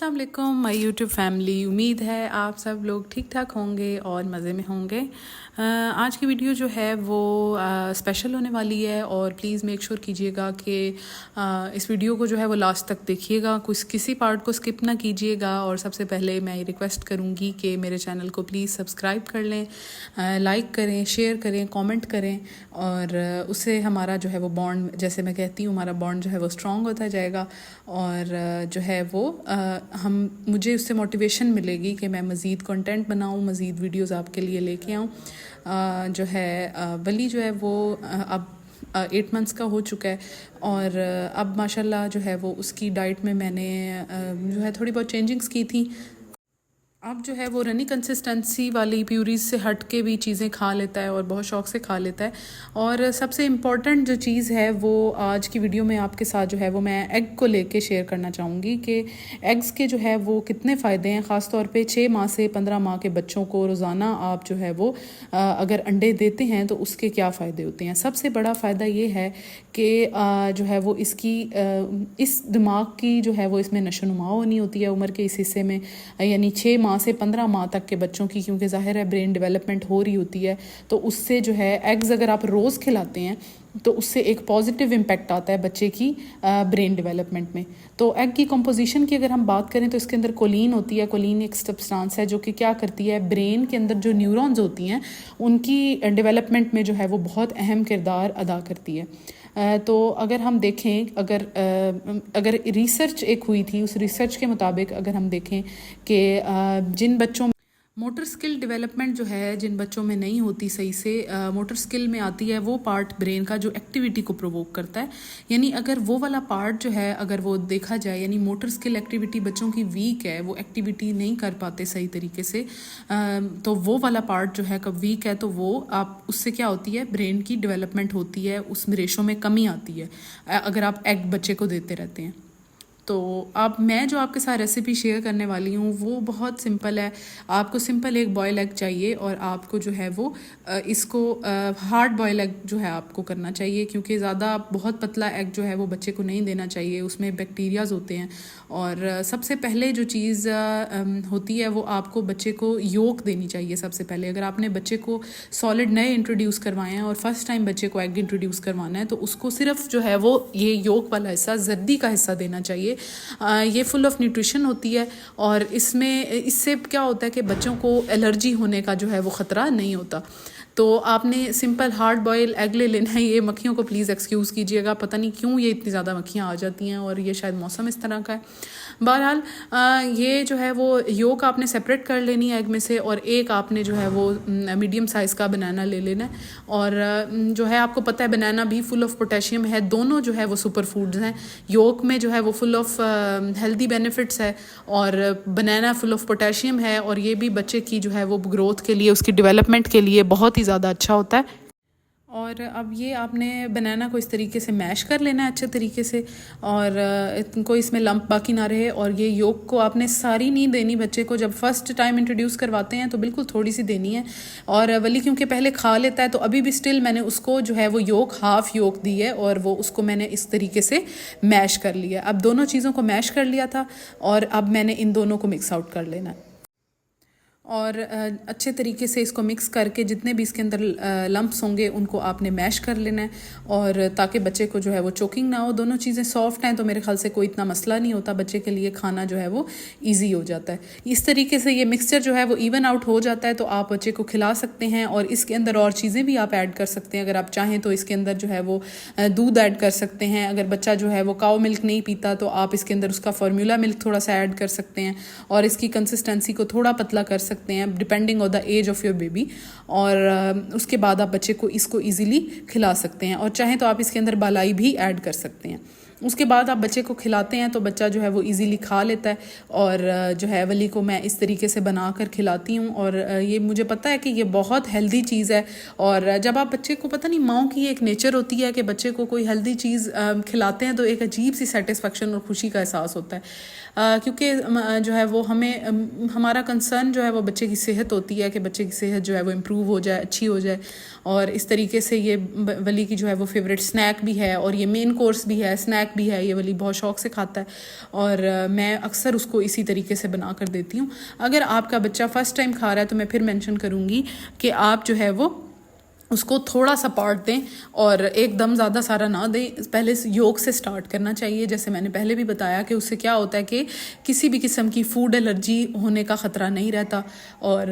अस्सलाम वालेकुम my YouTube family. उम्मीद है आप सब लोग ठीक ठाक होंगे और मज़े में होंगे। आज की वीडियो जो है वो स्पेशल होने वाली है और प्लीज़ मेक श्योर कीजिएगा कि इस वीडियो को जो है वो लास्ट तक देखिएगा, कुछ किसी पार्ट को स्किप ना कीजिएगा। और सबसे पहले मैं ये रिक्वेस्ट करूँगी कि मेरे चैनल को प्लीज़ सब्सक्राइब कर लें, लाइक करें, शेयर करें, कमेंट करें और उससे हमारा जो है वो बॉन्ड, जैसे मैं कहती हूँ, हमारा बॉन्ड जो है वो स्ट्रॉन्ग होता जाएगा और जो है वो मुझे उससे मोटिवेशन मिलेगी कि मैं मज़ीद कंटेंट बनाऊँ, मज़ीद वीडियोस आपके लिए लेके आऊँ। जो है वली जो है वो अब 8 मंथ्स का हो चुका है और अब माशाल्लाह जो है वो उसकी डाइट में मैंने जो है थोड़ी बहुत चेंजिंग्स की थी। अब जो है वो रनी कंसिस्टेंसी वाली प्यूरीज से हट के भी चीज़ें खा लेता है और बहुत शौक से खा लेता है। और सबसे इम्पॉर्टेंट जो चीज़ है वो आज की वीडियो में आपके साथ जो है वो मैं एग को लेके शेयर करना चाहूँगी कि एग्स के जो है वो कितने फ़ायदे हैं। ख़ास तौर पे 6 माह से 15 माह के बच्चों को रोज़ाना आप जो है वो अगर अंडे देते हैं तो उसके क्या फ़ायदे होते हैं। सबसे बड़ा फ़ायदा ये है कि जो है वो इसकी इस दिमाग की जो है वो इसमें नशोनुमा होनी होती है उम्र के इस हिस्से में, यानी 6 माह से 15 माह तक के बच्चों की, क्योंकि ज़ाहिर है ब्रेन डेवलपमेंट हो रही होती है। तो उससे जो है एग्स अगर आप रोज़ खिलाते हैं तो उससे एक पॉजिटिव इम्पैक्ट आता है बच्चे की ब्रेन डेवलपमेंट में। तो एग की कंपोजिशन की अगर हम बात करें तो इसके अंदर कोलिन होती है। कोलिन एक सब्सटेंस है जो कि क्या करती है, ब्रेन के अंदर जो न्यूरॉन्स होती हैं उनकी डेवलपमेंट में जो है वो बहुत अहम किरदार अदा करती है। तो अगर हम देखें, अगर रिसर्च एक हुई थी, उस रिसर्च के मुताबिक अगर हम देखें कि जिन बच्चों मोटर स्किल डेवलपमेंट जो है जिन बच्चों में नहीं होती सही से, मोटर स्किल में आती है वो पार्ट ब्रेन का जो एक्टिविटी को प्रोवोक करता है। यानी अगर वो वाला पार्ट जो है अगर वो देखा जाए, यानी मोटर स्किल एक्टिविटी बच्चों की वीक है, वो एक्टिविटी नहीं कर पाते सही तरीके से, तो वो वाला पार्ट जो है कब वीक है तो वो आप उससे क्या होती है, ब्रेन की डेवलपमेंट होती है, उस रेशो में कमी आती है अगर आप एग बच्चे को देते रहते हैं। तो अब मैं जो आपके साथ रेसिपी शेयर करने वाली हूँ वो बहुत सिंपल है। आपको सिंपल एक बॉयल एग चाहिए और आपको जो है वो इसको हार्ड बॉयल एग जो है आपको करना चाहिए, क्योंकि ज़्यादा बहुत पतला एग जो है वो बच्चे को नहीं देना चाहिए, उसमें बैक्टीरियाज होते हैं। और सबसे पहले जो चीज़ होती है वो आपको बच्चे को योक देनी चाहिए। सबसे पहले अगर आपने बच्चे को सॉलिड नए इंट्रोड्यूस करवाए हैं और फर्स्ट टाइम बच्चे को एग इंट्रोड्यूस करवाना है तो उसको सिर्फ जो है वो ये योक वाला हिस्सा, जर्दी का हिस्सा देना चाहिए। ये फुल ऑफ न्यूट्रिशन होती है और इससे क्या होता है कि बच्चों को एलर्जी होने का जो है वो ख़तरा नहीं होता। तो आपने सिंपल हार्ड बॉयल एग ले लेना है। ये मक्खियों को प्लीज़ एक्सक्यूज़ कीजिएगा, पता नहीं क्यों ये इतनी ज़्यादा मक्खियाँ आ जाती हैं और ये शायद मौसम इस तरह का है। बहरहाल ये जो है वो योक आपने सेपरेट कर लेनी है एग में से, और एक आपने जो है वो मीडियम साइज़ का बनाना ले लेना है। और जो है आपको पता है बनाना भी फुल ऑफ पोटेशियम है, दोनों जो है वो सुपर फूड्स हैं। योक में जो है वो फुल ऑफ हेल्दी बेनिफिट्स है और बनाना फुल ऑफ पोटेशियम है, और ये भी बच्चे की जो है वो ग्रोथ के लिए, उसकी डेवलपमेंट के लिए बहुत ही ज़्यादा अच्छा होता है। और अब ये आपने बनाना को इस तरीके से मैश कर लेना है अच्छे तरीके से, और कोई इसमें लंप बाकी ना रहे। और ये योक को आपने सारी नहीं देनी बच्चे को, जब फर्स्ट टाइम इंट्रोड्यूस करवाते हैं तो बिल्कुल थोड़ी सी देनी है। और वली क्योंकि पहले खा लेता है तो अभी भी स्टिल मैंने उसको जो है वो योक, हाफ योक दी है और वो उसको मैंने इस तरीके से मैश कर लिया। अब दोनों चीज़ों को मैश कर लिया था और अब मैंने इन दोनों को मिक्स आउट कर लेना है और अच्छे तरीके से इसको मिक्स करके जितने भी इसके अंदर लम्प्स होंगे उनको आपने मैश कर लेना है, और ताकि बच्चे को जो है वो चोकिंग ना हो। दोनों चीज़ें सॉफ्ट हैं तो मेरे ख्याल से कोई इतना मसला नहीं होता, बच्चे के लिए खाना जो है वो इजी हो जाता है। इस तरीके से ये मिक्सचर जो है वो इवन आउट हो जाता है तो आप बच्चे को खिला सकते हैं। और इसके अंदर और चीज़ें भी आप ऐड कर सकते हैं, अगर आप चाहें तो इसके अंदर जो है वो दूध ऐड कर सकते हैं। अगर बच्चा जो है वो काऊ मिल्क नहीं पीता तो आप इसके अंदर उसका फार्मूला मिल्क थोड़ा सा ऐड कर सकते हैं और इसकी कंसिस्टेंसी को थोड़ा पतला कर सकते हैं depending on the age of your baby. और उसके बाद आप बच्चे को इसको इजीली खिला सकते हैं, और चाहें तो आप इसके अंदर बालाई भी ऐड कर सकते हैं। उसके बाद आप बच्चे को खिलाते हैं तो बच्चा जो है वो इजीली खा लेता है। और जो है वली को मैं इस तरीके से बना कर खिलाती हूँ, और ये मुझे पता है कि ये बहुत हेल्दी चीज़ है। और जब आप बच्चे को, पता नहीं माओं की एक नेचर होती है कि बच्चे को कोई हेल्दी चीज़ खिलाते हैं तो एक अजीब सी सेटिस्फेक्शन और खुशी का एहसास होता है, क्योंकि जो है वो हमें हमारा कंसर्न जो है वो वो बच्चे की सेहत होती है कि बच्चे की सेहत जो है वो इम्प्रूव हो जाए, अच्छी हो जाए। और इस तरीके से ये वली की जो है वो फेवरेट स्नैक भी है और ये मेन कोर्स भी है, स्नैक भी है। ये वली बहुत शौक से खाता है और मैं अक्सर उसको इसी तरीके से बना कर देती हूँ। अगर आपका बच्चा फ़र्स्ट टाइम खा रहा है तो मैं फिर मेंशन करूँगी कि आप जो है वो उसको थोड़ा सा पार्ट दें और एकदम ज़्यादा सारा ना दें। पहले योग से स्टार्ट करना चाहिए। जैसे मैंने पहले भी बताया कि उससे क्या होता है कि किसी भी किस्म की फूड एलर्जी होने का ख़तरा नहीं रहता और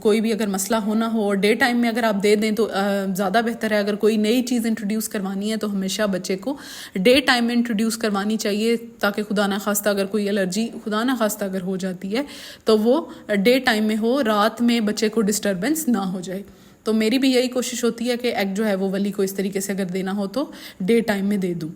कोई भी अगर मसला होना हो और डे टाइम में अगर आप दे दें तो ज़्यादा बेहतर है। अगर कोई नई चीज़ इंट्रोड्यूस करवानी है तो हमेशा बच्चे को डे टाइम में इंट्रोड्यूस करवानी चाहिए, ताकि खुदा ना खास्ता अगर कोई एलर्जी खुदा ना खास्ता अगर हो जाती है तो वो डे टाइम में हो, रात में बच्चे को डिस्टर्बेंस ना हो जाए। तो मेरी भी यही कोशिश होती है कि एग जो है वो वली को इस तरीके से अगर देना हो तो डे टाइम में दे दूँ।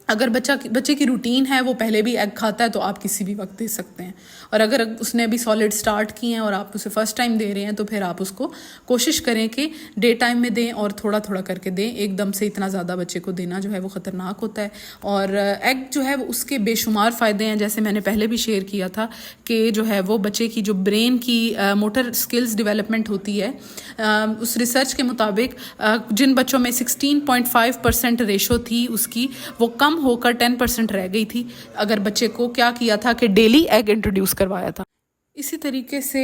अगर बच्चे की रूटीन है वो पहले भी एग खाता है तो आप किसी भी वक्त दे सकते हैं। और अगर उसने अभी सॉलिड स्टार्ट किए हैं और आप उसे फर्स्ट टाइम दे रहे हैं तो फिर आप उसको कोशिश करें कि डे टाइम में दें और थोड़ा थोड़ा करके दें। एकदम से इतना ज़्यादा बच्चे को देना जो है वो ख़तरनाक होता है। और एग जो है वो उसके बेशुमार फ़ायदे हैं। जैसे मैंने पहले भी शेयर किया था कि जो है वो बच्चे की जो ब्रेन की मोटर स्किल्स डेवलपमेंट होती है, उस रिसर्च के मुताबिक जिन बच्चों में 16.5% रेशो थी उसकी, वो कम होकर 10% रह गई थी अगर बच्चे को क्या किया था कि डेली एग इंट्रोड्यूस करवाया था। इसी तरीके से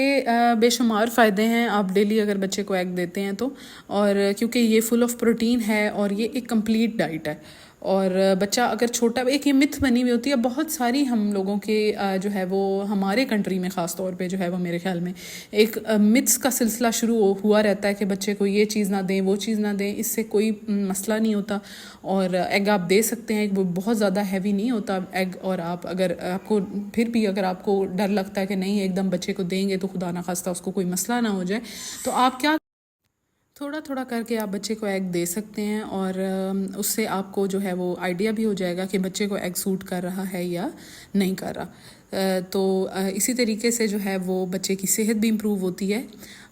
बेशुमार फ़ायदे हैं आप डेली अगर बच्चे को एग देते हैं तो। और क्योंकि ये फुल ऑफ प्रोटीन है और ये एक कंप्लीट डाइट है। और बच्चा अगर छोटा, एक ये मिथ बनी हुई होती है बहुत सारी हम लोगों के जो है वो हमारे कंट्री में ख़ास तौर पे जो है वो मेरे ख्याल में एक मिथ्स का सिलसिला शुरू हुआ रहता है कि बच्चे को ये चीज़ ना दें, वो चीज़ ना दें, इससे कोई मसला नहीं होता। और एग आप दे सकते हैं, वो बहुत ज़्यादा हैवी नहीं होता एग। और आप अगर आपको फिर भी अगर आपको डर लगता है कि नहीं एकदम बच्चे को देंगे तो खुदा ना खास्ता उसको कोई मसला ना हो जाए, तो आप क्या थोड़ा थोड़ा करके आप बच्चे को एग दे सकते हैं। और उससे आपको जो है वो आइडिया भी हो जाएगा कि बच्चे को एग सूट कर रहा है या नहीं कर रहा। तो इसी तरीके से जो है वो बच्चे की सेहत भी इम्प्रूव होती है।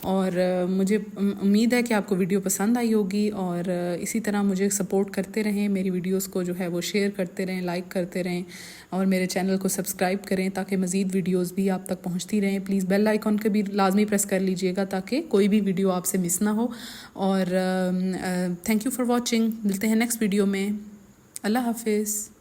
और मुझे उम्मीद है कि आपको वीडियो पसंद आई होगी और इसी तरह मुझे सपोर्ट करते रहें, मेरी वीडियोस को जो है वो शेयर करते रहें, लाइक करते रहें और मेरे चैनल को सब्सक्राइब करें ताकि मज़ीद वीडियोस भी आप तक पहुंचती रहें। प्लीज़ बेल आइकॉन को भी लाजमी प्रेस कर लीजिएगा ताकि कोई भी वीडियो आपसे मिस ना हो। और थैंक यू फॉर वॉचिंग। मिलते हैं नेक्स्ट वीडियो में। अल्लाह हाफिज़।